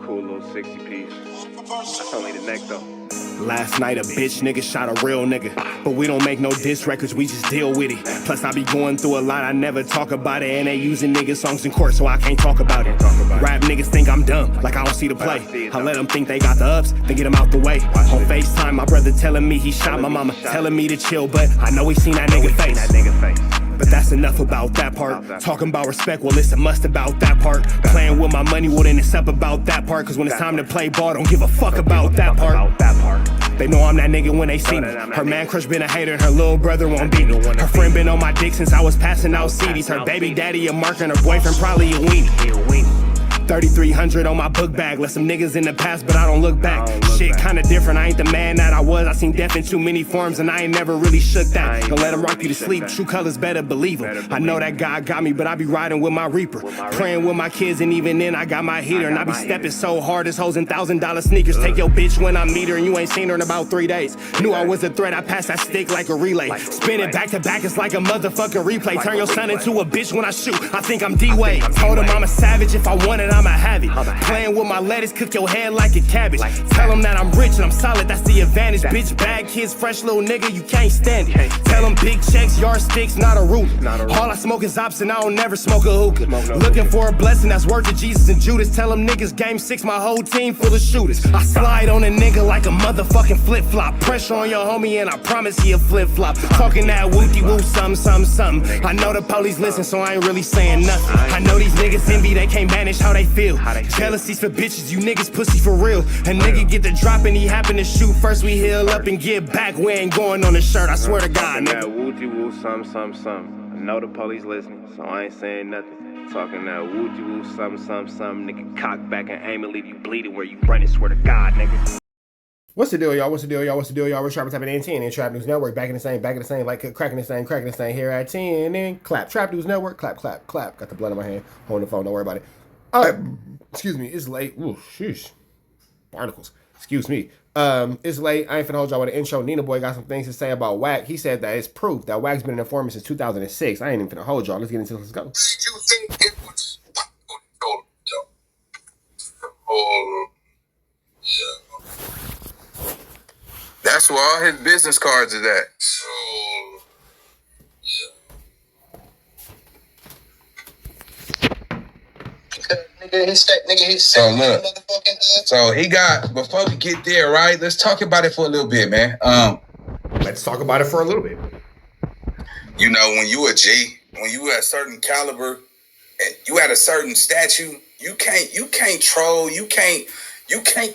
cool little 60 piece. That's only the neck though. Last night a bitch nigga shot a real nigga, but we don't make no diss records, we just deal with it. Plus I be going through a lot, I never talk about it, and they using nigga songs in court, so I can't talk about it. Rap niggas think I'm dumb, like I don't see the play. I let them think they got the ups, then get them out the way. On FaceTime, my brother telling me he shot my mama, telling me to chill, but I know he seen that nigga face. But that's enough about that part. Talking about respect, well it's a must about that part. Playing with my money, well then it's up about that part. Cause when it's time to play ball, don't give a fuck about that part. They know I'm that nigga when they see me. Her man crush been a hater and her little brother won't beat me. Her friend been on my dick since I was passing out CDs. Her baby daddy a mark and her boyfriend probably a weenie. 3,300 on my book bag. Left some niggas in the past, but I don't look back. Shit kinda different, I ain't the man that I was. I seen death in too many forms and I ain't never really shook that. Don't let him rock you to sleep, true colors better believe him. I know that God got me, but I be riding with my reaper. Praying with my kids and even then I got my heater. And I be stepping so hard, this hoes in $1,000 sneakers. Take your bitch when I meet her and you ain't seen her in about 3 days. Knew I was a threat, I passed that stick like a relay. Spin it back to back, it's like a motherfucking replay. Turn your son into a bitch when I shoot, I think I'm D-Wade. Told him I'm a savage, if I want it, I'ma have it. Playing with my lettuce, cook your head like a cabbage. Tell them that I'm rich and I'm solid, that's the advantage. Bitch, bad kids, fresh little nigga, you can't stand it. Tell them big checks, yardsticks, not a ruler. All I smoke is ops and I don't never smoke a hookah. Looking for a blessing that's worth of Jesus and Judas. Tell them niggas game 6, my whole team full of shooters. I slide on a nigga like a motherfucking flip-flop. Pressure on your homie and I promise he a flip-flop. Talking that wooty-woo, something. I know the police listen, so I ain't really saying nothing. I know these niggas envy, they can't manage how they feel. Jealousy's for bitches, you niggas pussy for real. A nigga get the drop and he happen to shoot. First we heal up and get back, we ain't going on the shirt, I swear to God, nigga. That woo-woo, something. I know the police listening, so I ain't saying nothing. Talking that woo-woo, something. Nigga, cock back and aim and leave you bleeding where you running, swear to God, nigga. What's the deal, y'all? What's the deal, y'all? We're Trap Type at NTN and Trap News Network. Back in the same, like cracking the same here at 10 and clap. Trap News Network, clap. Got the blood in my hand, holding the phone, don't worry about it. Alright, excuse me, it's late. Ooh, sheesh. Barnacles. Excuse me. It's late. I ain't finna hold y'all with an intro. Nina Boy got some things to say about Wack. He said that it's proof that Wack's been an informant since 2006. I ain't even finna hold y'all. Let's get into it. Let's go. Did you think it was... Yeah. That's where all his business cards is at. So, So look, so he got, before we get there, right, let's talk about it for a little bit, man. Let's talk about it for a little bit. You know, when you a G, when you at a certain caliber, and you at a certain statue, you can't troll, you can't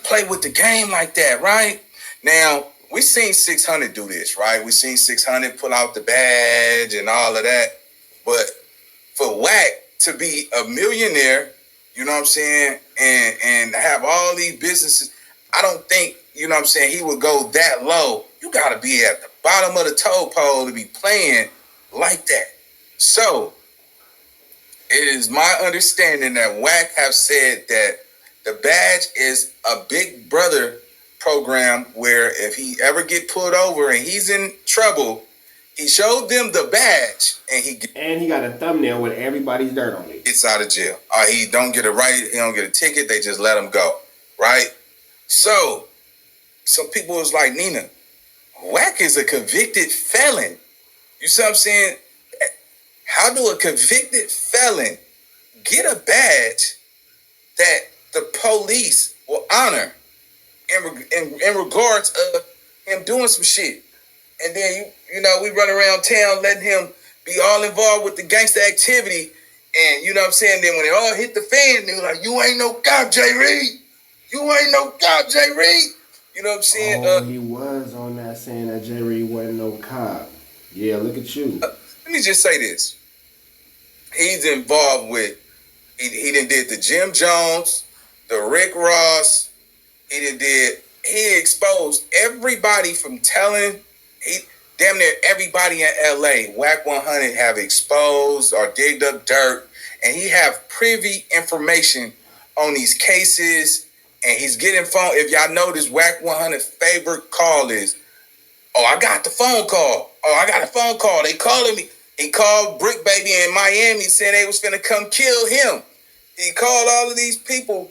play with the game like that, right? Now, we seen 600 do this, right? We seen 600 pull out the badge and all of that. But for Wack to be a millionaire, you know what I'm saying, and have all these businesses, I don't think, you know what I'm saying, he would go that low. You got to be at the bottom of the toe pole to be playing like that. So, it is my understanding that Wack have said that the badge is a big brother program where if he ever get pulled over and he's in trouble, he showed them the badge and he got a thumbnail with everybody's dirt on it. Gets out of jail. He don't get he don't get a ticket, they just let him go. Right? So some people was like, Nina, Wack is a convicted felon. You see what I'm saying? How do a convicted felon get a badge that the police will honor in regards of him doing some shit? And then, you know, we run around town letting him be all involved with the gangster activity. And, you know what I'm saying? Then when it all hit the fan, they were like, you ain't no cop, Jay Reed. You ain't no cop, Jay Reed. You know what I'm saying? Oh, he was on that saying that Jay Reed wasn't no cop. Yeah, look at you. Let me just say this. He's involved with, he done did the Jim Jones, the Rick Ross. He exposed everybody from telling, damn near everybody in LA, WACK100 have exposed or digged up dirt, and he have privy information on these cases, and he's getting phone. If y'all notice, WACK100's favorite call is, I got the phone call. They calling me. He called Brick Baby in Miami saying they was finna come kill him. He called all of these people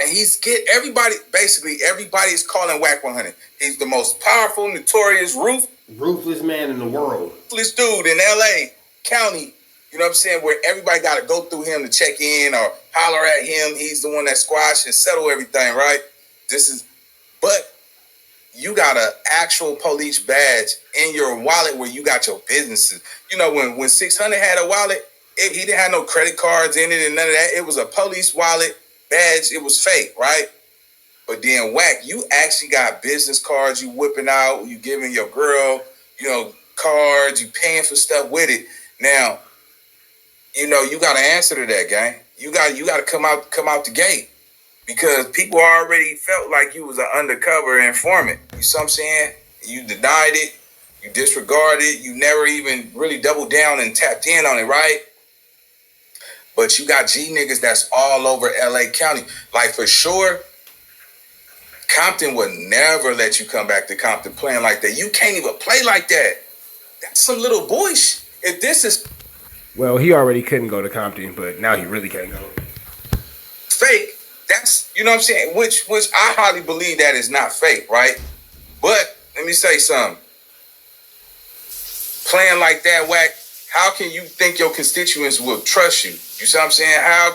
And basically everybody is calling WACK100. He's the most powerful, notorious, ruthless man in the world. Ruthless dude in LA County, you know what I'm saying, where everybody got to go through him to check in or holler at him. He's the one that squash and settle everything, right? But you got an actual police badge in your wallet where you got your businesses. You know, when 600 had a wallet, he didn't have no credit cards in it and none of that. It was a police wallet badge. It was fake, right? But then Wack, you actually got business cards you whipping out, you giving your girl, you know, cards, you paying for stuff with it. Now, you know, you got to answer to that, gang. You got to come out the gate, because people already felt like you was an undercover informant. You see what I'm saying? You denied it, you disregarded it, you never even really doubled down and tapped in on it, right? But you got G niggas that's all over LA County. Like, for sure, Compton would never let you come back to Compton playing like that. You can't even play like that. That's some little boy shit. If this is Well, he already couldn't go to Compton, but now he really can't go. fake, that's, you know what I'm saying? Which I highly believe that is not fake, right? But let me say something. Playing like that, Wack, how can you think your constituents will trust you? You see what I'm saying? How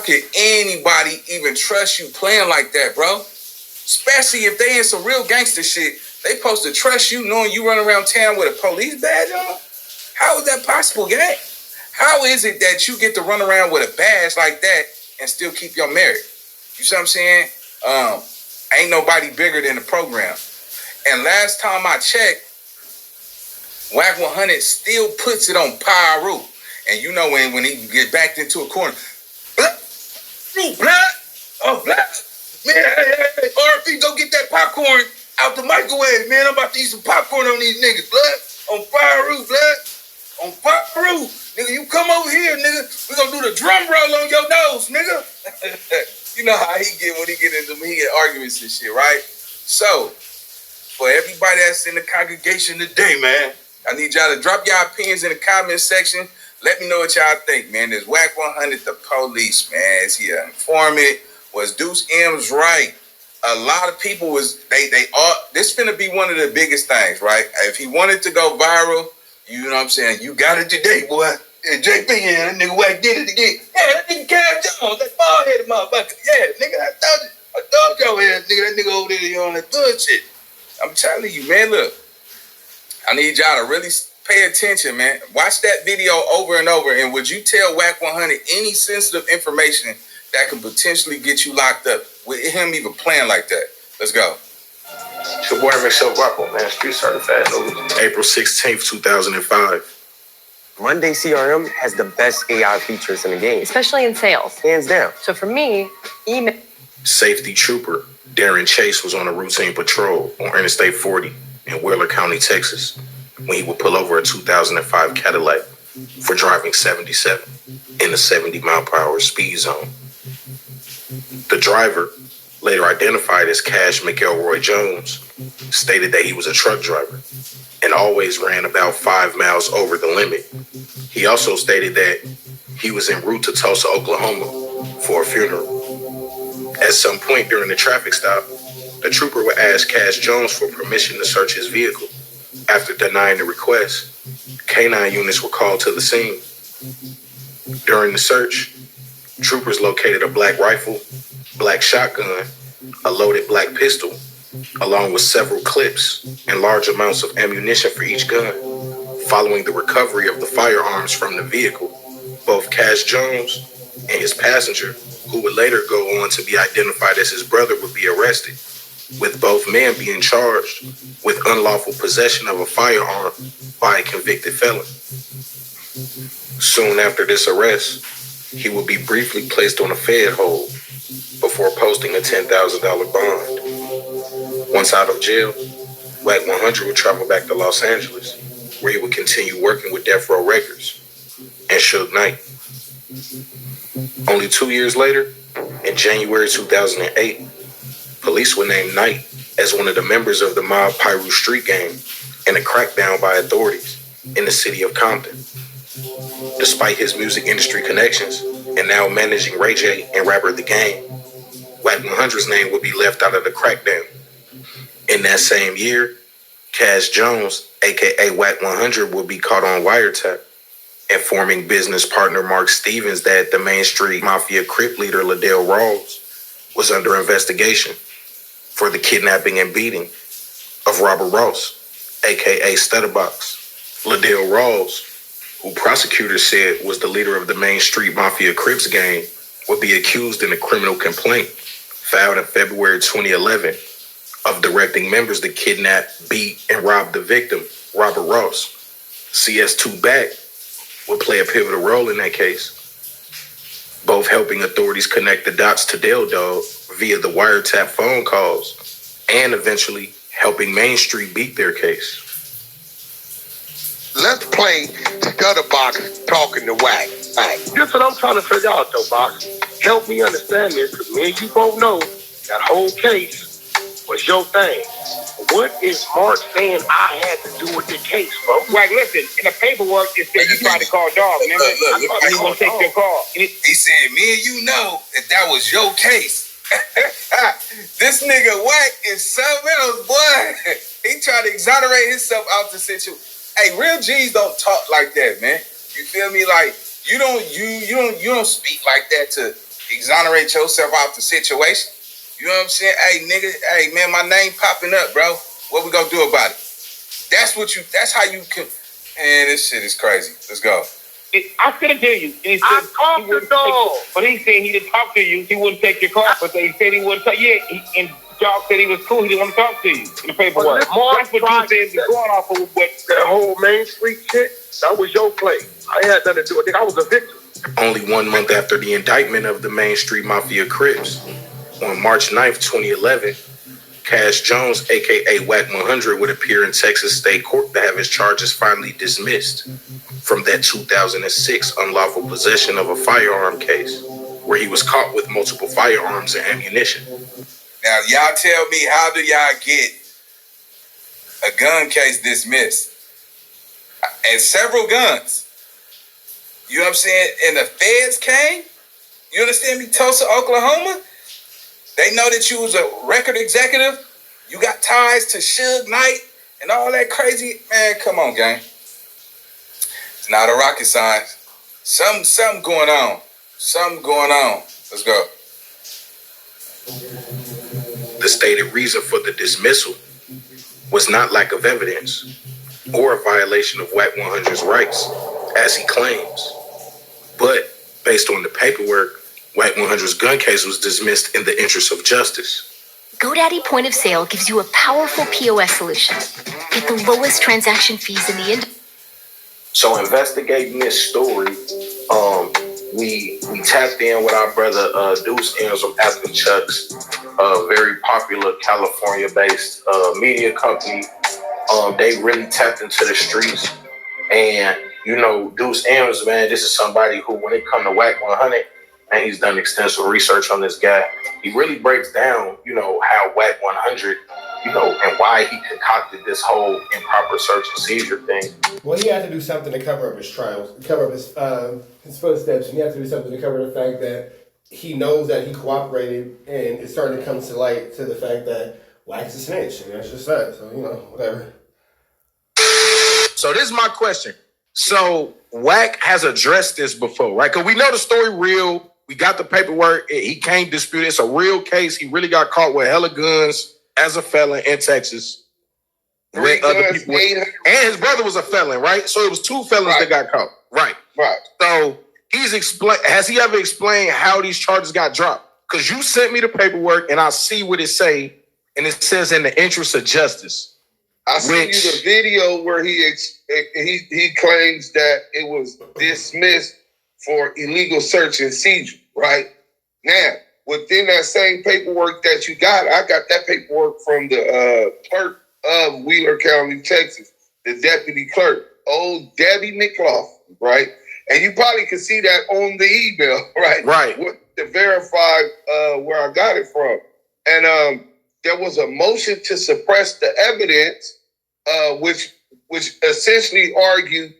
can anybody even trust you playing like that, bro? Especially if they in some real gangster shit. They supposed to trust you knowing you run around town with a police badge on? How is that possible, gang? How is it that you get to run around with a badge like that and still keep your merit? You see what I'm saying? Ain't nobody bigger than the program. And last time I checked, WACK100 still puts it on Pyro. And you know when he get backed into a corner, black, oh black, man, hey, RP, go get that popcorn out the microwave, man. I'm about to eat some popcorn on these niggas, blood. On Pyro, blood. On Pyro. Nigga, you come over here, nigga. We gonna do the drum roll on your nose, nigga. You know how he get when he get arguments and shit, right? So, for everybody that's in the congregation today, man, I need y'all to drop y'all opinions in the comment section. Let me know what y'all think, man. Is WACK100 the police, man? Is he an informant? Was Deuce M's right? A lot of people was, this finna be one of the biggest things, right? If he wanted to go viral, you know what I'm saying? You got it today, boy. Yeah, JP, yeah, that nigga Wack did it again. Yeah, that nigga Cash Jones, that bald-headed motherfucker. Yeah, nigga, I thought y'all had, nigga, that nigga over there on that bullshit. I'm telling you, man, look. I need y'all to really pay attention, man. Watch that video over and over. And would you tell WACK100 any sensitive information that could potentially get you locked up with him even playing like that? Let's go. It's your boy Michelle Rocco, man. Street certified. April 16th, 2005. Monday CRM has the best AI features in the game. Especially in sales. Hands down. So for me, email. Safety trooper Darren Chase was on a routine patrol on Interstate 40 in Wheeler County, Texas, when he would pull over a 2005 Cadillac for driving 77 in a 70-mile-per-hour speed zone. The driver, later identified as Cash McElroy Jones, stated that he was a truck driver and always ran about 5 miles over the limit. He also stated that he was en route to Tulsa, Oklahoma for a funeral. At some point during the traffic stop, the trooper would ask Cash Jones for permission to search his vehicle. After denying the request, K9 units were called to the scene. During the search, troopers located a black rifle, black shotgun, a loaded black pistol, along with several clips and large amounts of ammunition for each gun. Following the recovery of the firearms from the vehicle, both Cash Jones and his passenger, who would later go on to be identified as his brother, would be arrested, with both men being charged with unlawful possession of a firearm by a convicted felon. Soon after this arrest, he would be briefly placed on a Fed hold before posting a $10,000 bond. Once out of jail, WACK100 would travel back to Los Angeles, where he would continue working with Death Row Records and Suge Knight. Only 2 years later, in January 2008, police would name Knight as one of the members of the mob Pyro Street gang in a crackdown by authorities in the city of Compton. Despite his music industry connections, and now managing Ray J and rapper The Game, WACK100's name would be left out of the crackdown. In that same year, Cash Jones, aka WACK100, would be caught on wiretap, informing business partner Mark Stevens that the Main Street Mafia Crip leader Liddell Rawls was under investigation for the kidnapping and beating of Robert Ross, aka Stutterbox. Liddell Rawls, who prosecutors said was the leader of the Main Street Mafia Crips gang, would be accused in a criminal complaint filed in February 2011 of directing members to kidnap, beat, and rob the victim, Robert Ross. CS2 Back would play a pivotal role in that case, both helping authorities connect the dots to Del Dog via the wiretap phone calls and eventually helping Main Street beat their case. Let's play Stutterbox talking to Wack. This what I'm trying to figure out, though, Box. Help me understand this, because me and you both know that whole case was your thing. What is Mark saying I had to do with the case, bro? Wack, listen, in the paperwork, it said you tried to call Dog, remember? I thought he was going to take your call. He said, me and you know that was your case. This nigga Wack is something else, boy. He tried to exonerate himself out the situation. Hey, real G's don't talk like that, man. You feel me? Like you don't speak like that to exonerate yourself out the situation. You know what I'm saying? Hey, nigga, hey man, my name popping up, bro. What we gonna do about it? That's how you can. Man, this shit is crazy. Let's go. I couldn't hear you. He said I talked to Dog. But he said he didn't talk to you. He wouldn't take your call. But he said he wouldn't talk. Yeah, and Dog said he was cool. He didn't want to talk to you in the paperwork. That's what you said is going off of what that whole Main Street shit. That was your play. I had nothing to do with it. I was a victim. Only 1 month after the indictment of the Main Street Mafia Crips, on March 9th, 2011, Cash Jones, aka WACK100, would appear in Texas State Court to have his charges finally dismissed from that 2006 unlawful possession of a firearm case, where he was caught with multiple firearms and ammunition. Now, y'all tell me, how do y'all get a gun case dismissed? And several guns. You know what I'm saying? And the feds came. You understand me? Tulsa, Oklahoma. They know that you was a record executive. You got ties to Suge Knight and all that crazy. Man, come on, gang. It's not a rocket science. Something going on. Something going on. Let's go. The stated reason for the dismissal was not lack of evidence or a violation of WACK100's rights, as he claims, but based on the paperwork, WACK100's gun case was dismissed in the interest of justice. GoDaddy Point of Sale gives you a powerful POS solution. Get the lowest transaction fees in the industry. So investigating this story, we tapped in with our brother Deuce M's from Aspen Chucks, a very popular California-based media company. They really tapped into the streets, and you know, Deuce M's, man, this is somebody who, when it comes to WACK100, and he's done extensive research on this guy. He really breaks down, you know, how WACK100, you know, and why he concocted this whole improper search and seizure thing. Well, he had to do something to cover up his trials, cover up his footsteps, and he had to do something to cover the fact that he knows that he cooperated, and it's starting to come to light to the fact that Wack's a snitch, and that's just that. So, you know, whatever. So this is my question. So Wack has addressed this before, right? Because we know the story real. We got the paperwork. He can't dispute it. It's a real case. He really got caught with hella guns as a felon in Texas. With other people. And his brother was a felon, right? So it was 2 felons that got caught. Right. So has he ever explained how these charges got dropped? Because you sent me the paperwork and I see what it say, and it says in the interest of justice. I sent you the video where he claims that it was dismissed for illegal search and seizure, right? Now, within that same paperwork that you got, I got that paperwork from the clerk of Wheeler County, Texas, the deputy clerk, old Debbie McLaughlin, right? And you probably can see that on the email, right? Right. To verify where I got it from. And there was a motion to suppress the evidence, which essentially argued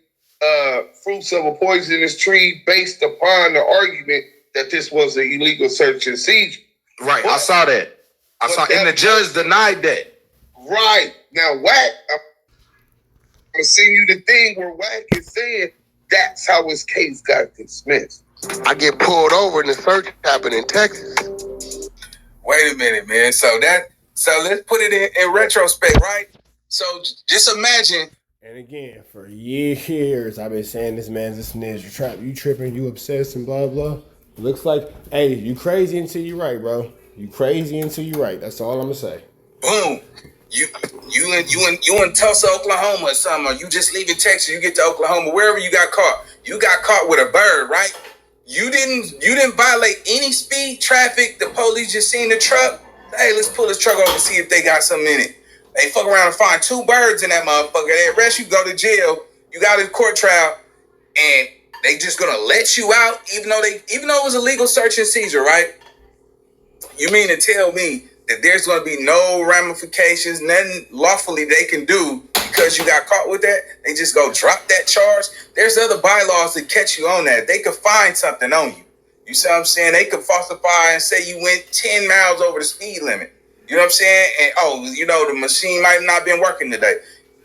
fruits of a poisonous tree based upon the argument that this was an illegal search and seizure. Right, I saw that. And the judge denied that. Right. Now, Wack, I'm going to send you the thing where Wack is saying that's how his case got dismissed. I get pulled over and the search happened in Texas. Wait a minute, man. So let's put it in retrospect, right? So just imagine. And again, for years, I've been saying this man's a snitch. You tripping, you obsessed, and blah, blah. Looks like, hey, you crazy until you right, bro. You crazy until you right. That's all I'm going to say. Boom. You in Tulsa, Oklahoma or something, or you just leaving Texas, you get to Oklahoma, wherever you got caught. You got caught with a bird, right? You didn't violate any speed, traffic. The police just seen the truck. Hey, let's pull this truck over and see if they got something in it. They fuck around and find 2 birds in that motherfucker. They arrest you, go to jail. You got a court trial, and they just gonna let you out, even though it was a legal search and seizure, right? You mean to tell me that there's gonna be no ramifications, nothing lawfully they can do because you got caught with that? They just go drop that charge? There's other bylaws that catch you on that. They could find something on you. You see what I'm saying? They could falsify and say you went 10 miles over the speed limit. You know what I'm saying? And the machine might not been working today.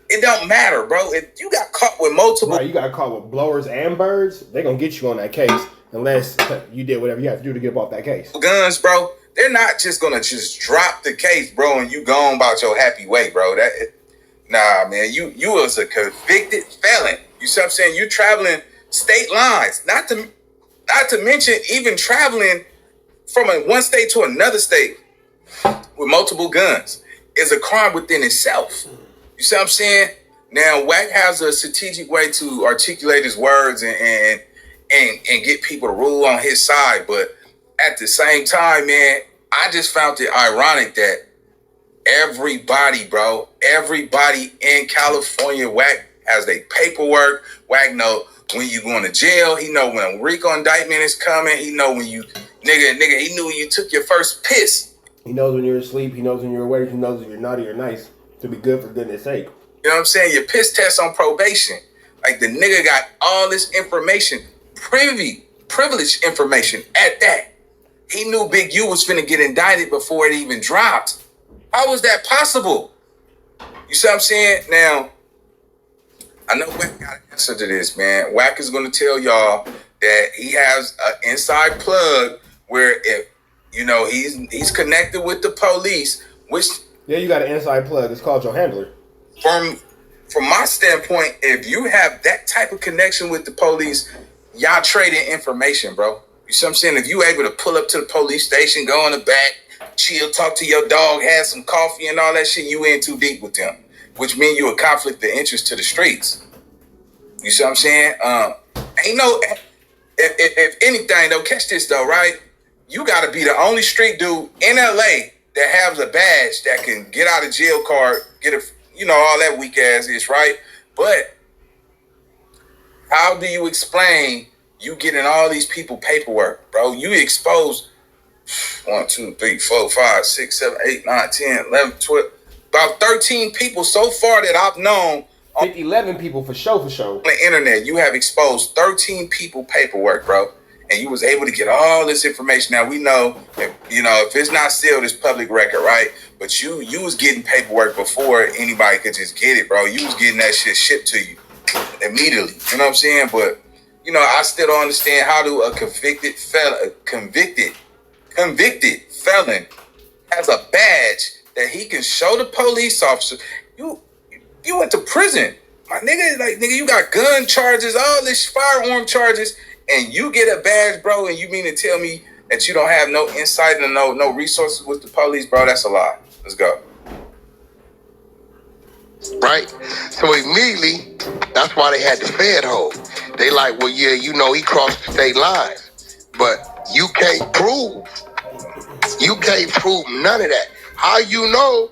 It don't matter, bro. If you got caught with multiple... Right, you got caught with blowers and birds, they're going to get you on that case unless you did whatever you have to do to get up off that case. Guns, bro, they're not just going to just drop the case, bro, and you go on about your happy way, bro. Nah, man, you was a convicted felon. You see what I'm saying? You traveling state lines. Not to mention even traveling from one state to another state with multiple guns is a crime within itself. You see what I'm saying? Now, Wack has a strategic way to articulate his words and get people to rule on his side. But at the same time, man, I just found it ironic that everybody in California, Wack has their paperwork. Wack know when you going to jail. He know when a RICO indictment is coming. He know when you, nigga, he knew when you took your first piss. He knows when you're asleep. He knows when you're awake. He knows if you're naughty or nice. To be good for goodness sake. You know what I'm saying? Your piss test on probation. Like the nigga got all this information, privileged information at that. He knew Big U was finna get indicted before it even dropped. How was that possible? You see what I'm saying? Now, I know Wack got an answer to this, man. Wack is gonna tell y'all that he has an inside plug where if he's connected with the police, which yeah, you got an inside plug. It's called your handler. From my standpoint, if you have that type of connection with the police, y'all trading information, bro. You see what I'm saying? If you able to pull up to the police station, go in the back, chill, talk to your dog, have some coffee and all that shit, you in too deep with them, which means you a conflict of interest to the streets. You see what I'm saying? If anything, though, catch this though, right? You got to be the only street dude in LA that has a badge that can get out of jail card, get all that weak ass ish, right? But how do you explain you getting all these people paperwork, bro? You exposed 1, 2, 3, 4, 5, 6, 7, 8, 9, 10, 11, 12, about 13 people so far that I've known. 11 people for sure. On the internet, you have exposed 13 people paperwork, bro. And you was able to get all this information. Now we know, if it's not sealed, it's public record, right? But you was getting paperwork before anybody could just get it, bro. You was getting that shit shipped to you immediately. You know what I'm saying? But I still don't understand how do a convicted felon has a badge that he can show the police officer. You went to prison, my nigga. Like nigga, you got gun charges, all this firearm charges. And you get a badge, bro, and you mean to tell me that you don't have no insight and no resources with the police, bro? That's a lie. Let's go. Right? So immediately, that's why they had the Fed hold. They like, well, yeah, he crossed the state lines. But you can't prove none of that. How you know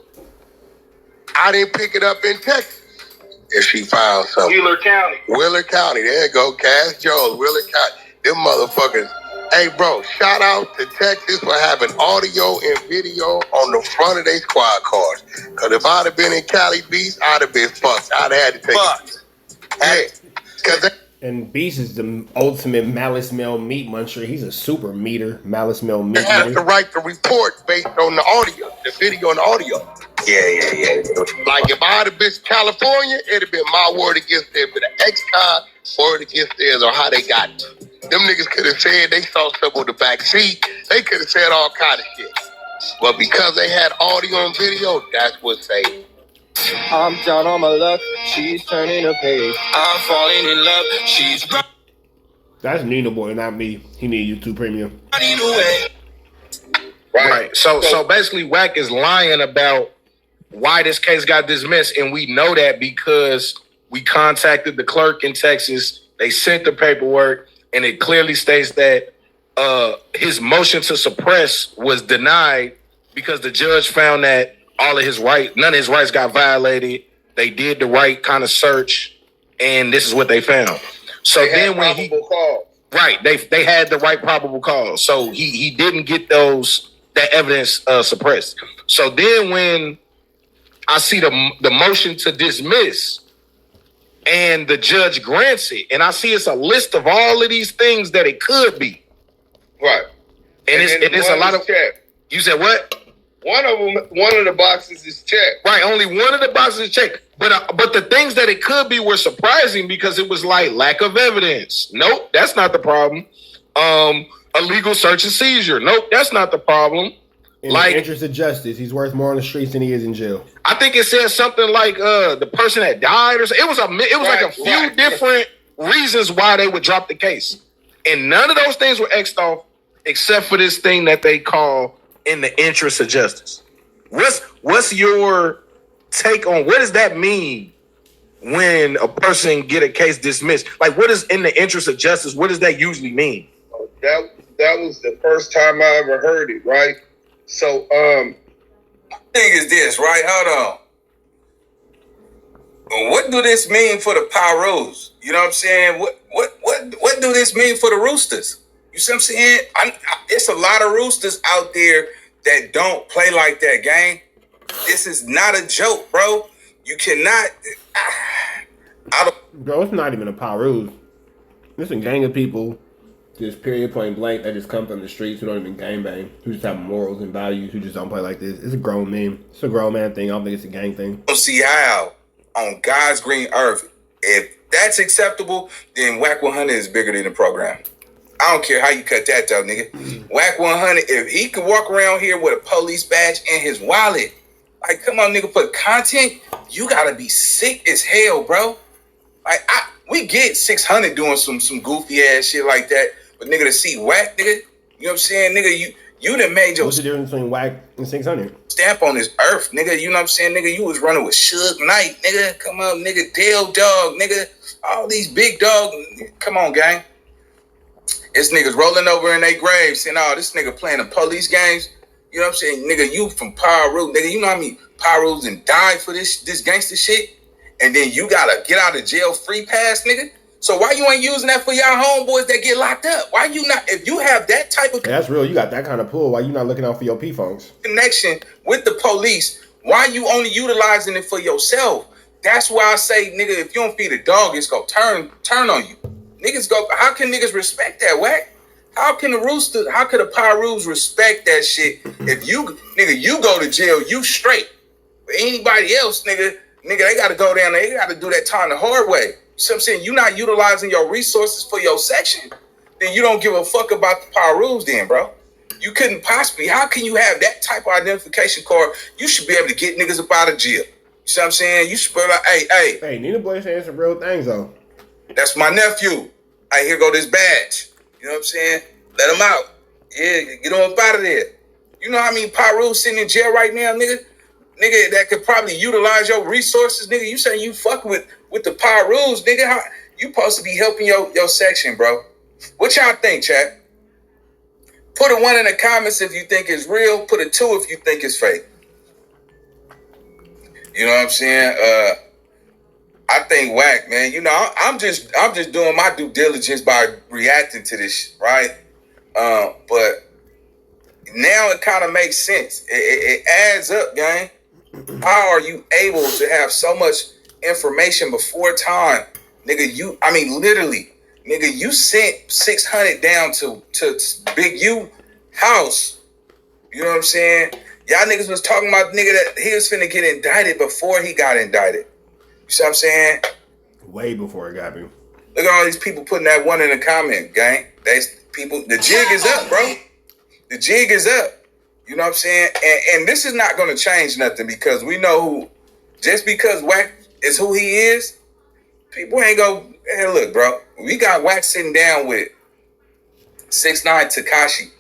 I didn't pick it up in Texas? If she found something. Wheeler County. There you go. Cass Jones. Wheeler County. Them motherfuckers. Hey, bro, shout out to Texas for having audio and video on the front of their squad cars. Because if I'd have been in Cali Beach, I'd have been fucked. I'd have had to take it. Hey, because And Beast is the ultimate malice male meat muncher. He's a super meter, malice male meat They have eater. the right to report based on the audio, the video and the audio. Yeah. Like if I had been to California, it'd have been my word against theirs, but the ex-con word against theirs on how they got it. Them niggas could have said they saw something on the back seat. They could have said all kind of shit. But because they had audio and video, that's what saved. I'm down on my luck, she's turning a page. I'm falling in love, she's That's Nina Boy, not me. He need YouTube Premium. running away. Right. So basically, Wack is lying about why this case got dismissed, and we know that because we contacted the clerk in Texas. They sent the paperwork, and it clearly states that his motion to suppress was denied because the judge found that all of his rights, none of his rights got violated. They did the right kind of search, and this is what they found. So They then had when he probable cause. right, they had the right probable cause. So he didn't get that evidence suppressed. So then when I see the motion to dismiss and the judge grants it, and I see it's a list of all of these things that it could be. Right. And it's a lot of checked. You said what? One of the boxes is checked. Right, only one of the boxes is checked. But the things that it could be were surprising because it was like lack of evidence. Nope, that's not the problem. Illegal search and seizure. Nope, that's not the problem. In the interest of justice, he's worth more on the streets than he is in jail. I think it said something like the person that died or something. It was like a few different reasons why they would drop the case. And none of those things were X'd off except for this thing that they call in the interest of justice. What's your take on what does that mean when a person get a case dismissed? Like, what is in the interest of justice? What does that usually mean? That was the first time I ever heard it, right? So, Thing is this, right? Hold on. What do this mean for the Pyros? You know what I'm saying? What do this mean for the Roosters? You see what I'm saying? It's a lot of Roosters out there that don't play like that, gang. This is not a joke, bro. You cannot. Bro, it's not even a Pyros. It's a gang of people, just period point blank, that just come from the streets who don't even gangbang, who just have morals and values, who just don't play like this. It's a grown man. It's a grown man thing. I don't think it's a gang thing. Don't see how on God's green earth, if that's acceptable, then WACK100 is bigger than the program. I don't care how you cut that though, nigga. WACK100, if he could walk around here with a police badge in his wallet, like, come on, nigga, put content, you gotta be sick as hell, bro. Like, we get 600 doing some goofy ass shit like that, but nigga, to see Wack, nigga, you know what I'm saying, nigga, you done made your What's the difference between Wack and 600? stamp on this earth, nigga. You know what I'm saying, nigga? You was running with Suge Knight, nigga. Come on, nigga. Dale Dog, nigga. All these big dogs. Come on, gang. This niggas rolling over in their graves saying, oh, this nigga playing the police games. You know what I'm saying? Nigga, you from Pyro. Nigga, you know how many Pyros and died for this gangster shit? And then you gotta get out of jail free pass, nigga? So why you ain't using that for y'all homeboys that get locked up? Why you not, if you have that type of Yeah, that's real. You got that kind of pull. Why you not looking out for your P-Funks? connection with the police, why you only utilizing it for yourself? That's why I say, nigga, if you don't feed a dog, it's gonna turn on you. Niggas go, how can niggas respect that, Wack? How can how could the Pyros respect that shit? If you go to jail, you straight. But anybody else, nigga, they gotta go down there, they gotta do that time the hard way. You see what I'm saying? You're not utilizing your resources for your section, then you don't give a fuck about the Pyros then, bro. You couldn't possibly, how can you have that type of identification card? You should be able to get niggas up out of jail. You see what I'm saying? You should be like, hey. Hey, Nina Boy saying some real things, though. That's my nephew. Hey, here go this badge. You know what I'm saying? Let him out. Yeah, get him up out of there. You know how many Pyros sitting in jail right now, nigga? Nigga, that could probably utilize your resources, nigga. You saying you fucking with the Pyros, nigga? How, you supposed to be helping your section, bro. What y'all think, chat? Put a 1 in the comments if you think it's real. Put a 2 if you think it's fake. You know what I'm saying? I think Wack, man. You know, I'm just doing my due diligence by reacting to this, right? But now it kind of makes sense. It adds up, gang. How are you able to have so much information before time Nigga, I mean, literally, nigga, you sent 600 down to Big U house. You know what I'm saying? Y'all niggas was talking about nigga that he was finna get indicted before he got indicted. You see what I'm saying? Way before it got me. Look at all these people putting that one in the comment, gang. The jig is up, bro. The jig is up. You know what I'm saying? And this is not gonna change nothing because we know who, just because Wack is who he is, people ain't go, hey, look, bro, we got Wack sitting down with 6ix9ine Tekashi.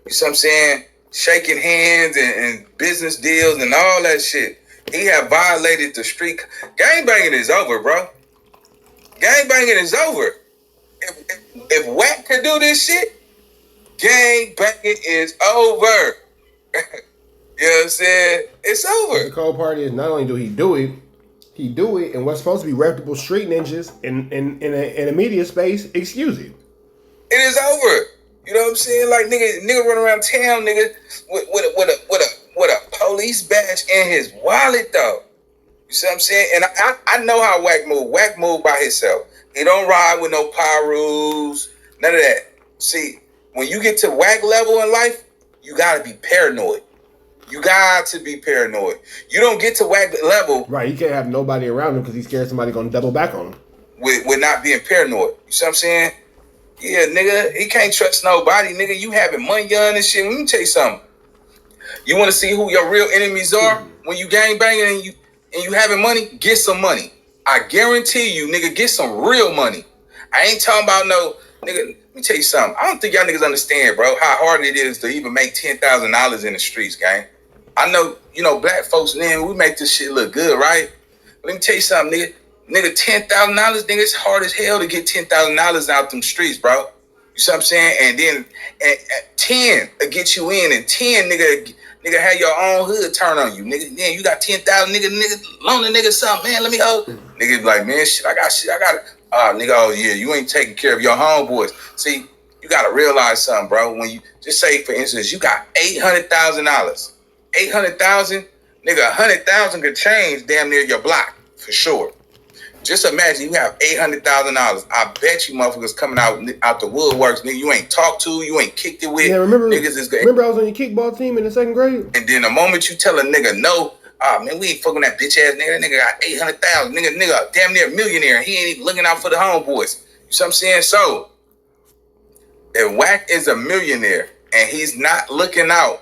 You see what I'm saying? Shaking hands and business deals and all that shit. He have violated the street. Gangbanging is over, bro. Gangbanging is over. If Wack could do this shit, gangbanging is over. You know what I'm saying? It's over. The cold part is not only do he do it, and what's supposed to be reputable street ninjas in a media space, excuse him. It is over. You know what I'm saying? Like nigga run around town, nigga, with a police badge in his wallet though. You see what I'm saying? And I know how Wack move. Wack move by himself. He don't ride with no Pyrus, none of that. See, when you get to Wack level in life, you gotta be paranoid. You got to be paranoid. You don't get to Wack level. Right, he can't have nobody around him because he's scared somebody gonna double back on him. With not being paranoid. You see what I'm saying? Yeah, nigga, he can't trust nobody. Nigga, you having money gun and shit. Let me tell you something. You want to see who your real enemies are when you gangbanging and you having money? Get some money. I guarantee you, nigga, get some real money. I ain't talking about no, nigga, let me tell you something. I don't think y'all niggas understand, bro, how hard it is to even make $10,000 in the streets, gang. I know, you know, black folks, man, we make this shit look good, right? But let me tell you something, nigga. Nigga, $10,000, nigga, it's hard as hell to get $10,000 out them streets, bro. You see what I'm saying? And then 10 will get you in, and 10, nigga, have your own hood turn on you, nigga. Then you got 10,000, nigga, loan a nigga something, man. Let me hold. Nigga be like, man, shit, I got it. Nigga, oh yeah, you ain't taking care of your homeboys. See, you gotta realize something, bro. When you just say, for instance, you got $800,000, $800,000, nigga, 100,000 could change damn near your block for sure. Just imagine you have $800,000. I bet you motherfuckers coming out the woodworks, nigga. You ain't talked to, you ain't kicked it with. Yeah, remember niggas is good. Remember I was on your kickball team in the 2nd grade? And then the moment you tell a nigga no, man, we ain't fucking that bitch ass nigga. That nigga got 800,000. Nigga, damn near a millionaire. He ain't even looking out for the homeboys. You see what I'm saying? So, if Wack is a millionaire and he's not looking out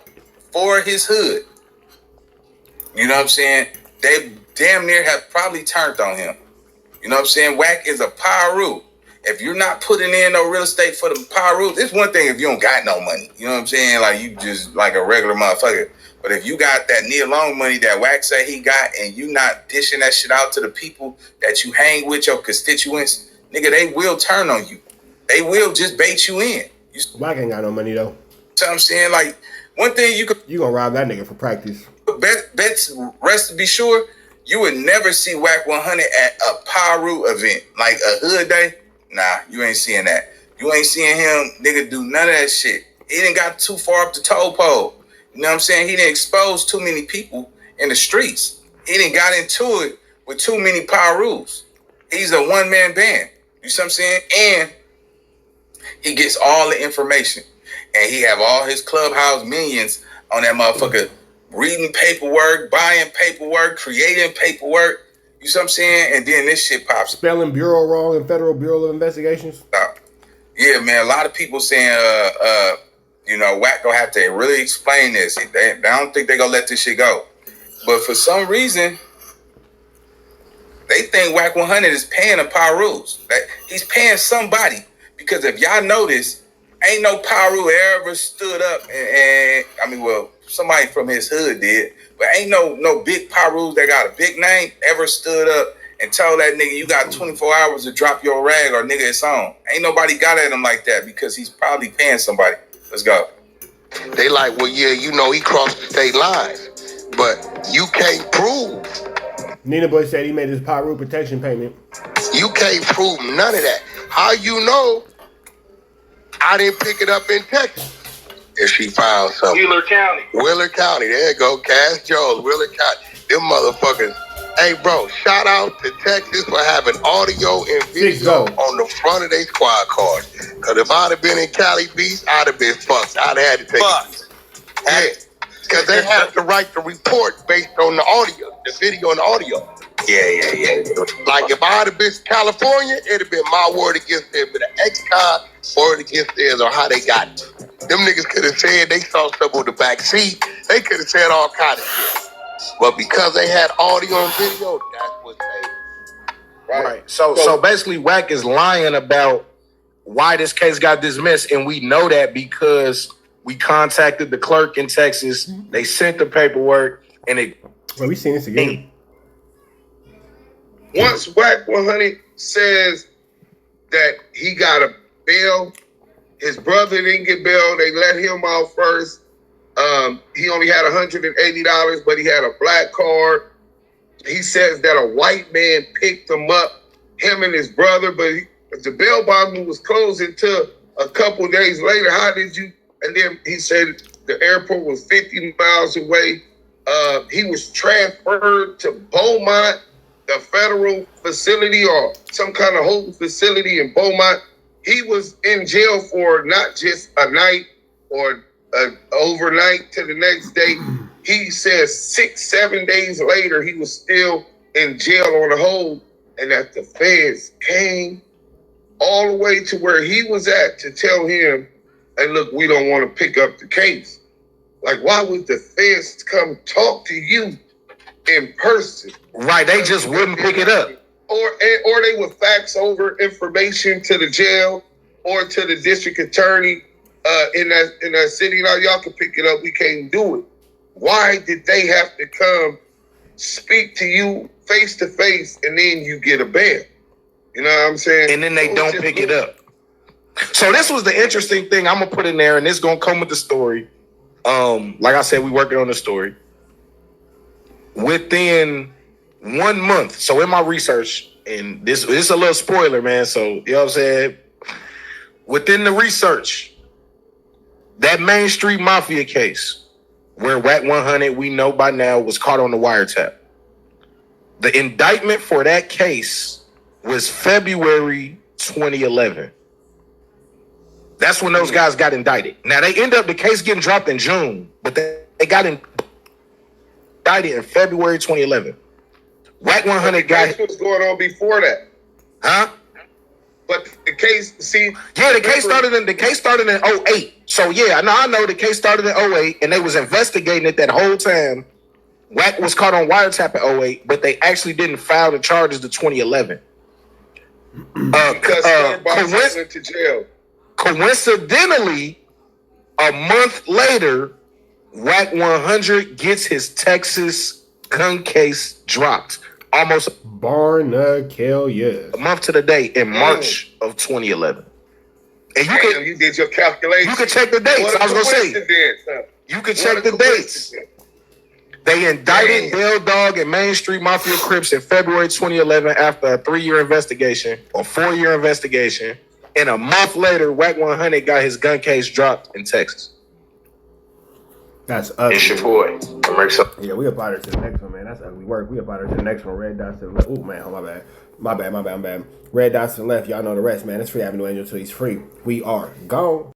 for his hood, you know what I'm saying? They damn near have probably turned on him. You know what I'm saying? Wack is a Pyru. If you're not putting in no real estate for the Pyrus, it's one thing if you don't got no money. You know what I'm saying? Like you just like a regular motherfucker. But if you got that near long money that Wack say he got and you not dishing that shit out to the people that you hang with, your constituents, nigga, they will turn on you. They will just bait you in. Wack ain't got no money though. You know what I'm saying? Like one thing you gonna rob that nigga for practice. Bet rest to be sure, you would never see WACK100 at a Pyru event, like a hood day. Nah, you ain't seeing that. You ain't seeing him, nigga, do none of that shit. He didn't got too far up the toll pole. You know what I'm saying? He didn't expose too many people in the streets. He didn't got into it with too many Pyrus. He's a one-man band. You see what I'm saying? And he gets all the information. And he have all his clubhouse minions on that motherfucker reading paperwork, buying paperwork, creating paperwork. You see what I'm saying? And then this shit pops. Spelling bureau wrong in Federal Bureau of Investigations. Yeah, man. A lot of people saying, you know, Wack gonna have to really explain this. I don't think they gonna let this shit go. But for some reason, they think WACK100 is paying the Pyrus. That he's paying somebody. Because if y'all notice, ain't no Pyru ever stood up and I mean, well, somebody from his hood did, but ain't no big Pyrus that got a big name ever stood up and told that nigga, you got 24 hours to drop your rag or nigga, it's on. Ain't nobody got at him like that because he's probably paying somebody. Let's go. They like, well, yeah, you know, he crossed the state lines, but you can't prove. Nina Boy said he made his Pyru protection payment. You can't prove none of that. How you know I didn't pick it up in Texas? If she found something. Wheeler County. Wheeler County. There you go. Cass Jones, Wheeler County. Them motherfuckers Hey, bro, shout out to Texas for having audio and video on the front of their squad cars. Because if I'd have been in Cali Beach, I'd have been fucked. I'd have had to take it. Yeah, because they had to write the report based on the audio, the video and the audio. Yeah. Like if I'd have been to California, it'd have been my word against theirs, but the ex-con word against theirs on how they got it. Them niggas could have said they saw something on the back seat. They could have said all kind of shit. But because they had audio and video, that's what they right. So basically, Wack is lying about why this case got dismissed, and we know that because we contacted the clerk in Texas. They sent the paperwork, and it. Well, we seen this again. Once WACK100 says that he got a bail, his brother didn't get bail. They let him out first. He only had $180, but he had a black card. He says that a white man picked him up, him and his brother, but the bail bond was closed until a couple days later. How did you? And then he said the airport was 50 miles away. He was transferred to Beaumont, the federal facility or some kind of holding facility in Beaumont. He was in jail for not just a night or overnight to the next day. He says 6-7 days later, he was still in jail on a hold, and that the feds came all the way to where he was at to tell him, hey, look, we don't want to pick up the case. Like, why would the feds come talk to you in person? Right, they just wouldn't pick it up. Or they would fax over information to the jail or to the district attorney in that city. Now y'all can pick it up. We can't do it. Why did they have to come speak to you face to face and then you get a bail? You know what I'm saying? And then they don't pick it up. So this was the interesting thing I'm gonna put in there, and it's gonna come with the story. Like I said, we working on the story. Within 1 month, so in my research, and this is a little spoiler, man. So you know what I'm saying? Within the research, that main Street Mafia case where WACK100, we know by now, was caught on the wiretap. The indictment for that case was February 2011. That's when those guys got indicted. Now they end up the case getting dropped in June, but they got indicted in February 2011. WACK100 got. What was going on before that? Huh? But the case, see. Yeah, the case started in 08. So yeah, I know the case started in 08, and they was investigating it that whole time. Wack was caught on wiretap in 08, but they actually didn't file the charges to 2011. Because everybody went to jail. Coincidentally, a month later, WACK100 gets his Texas gun case dropped. Almost Barnacle, yes. A month to the day in March of 2011. And you did your calculation. You can check the dates. I was gonna say. You can check the dates. They indicted Bell Dog and Main Street Mafia Crips in February 2011 after a 3-year investigation or 4-year investigation. And a month later, WACK100 got his gun case dropped in Texas. That's ugly. It's your boy. Yeah, we up out here to the next one, man. That's ugly work. We up out here to the next one. Red dots to the left. Oh, man. Oh, my bad. Red dots to the left. Y'all know the rest, man. It's Free Avenue Angel till he's free. We are gone.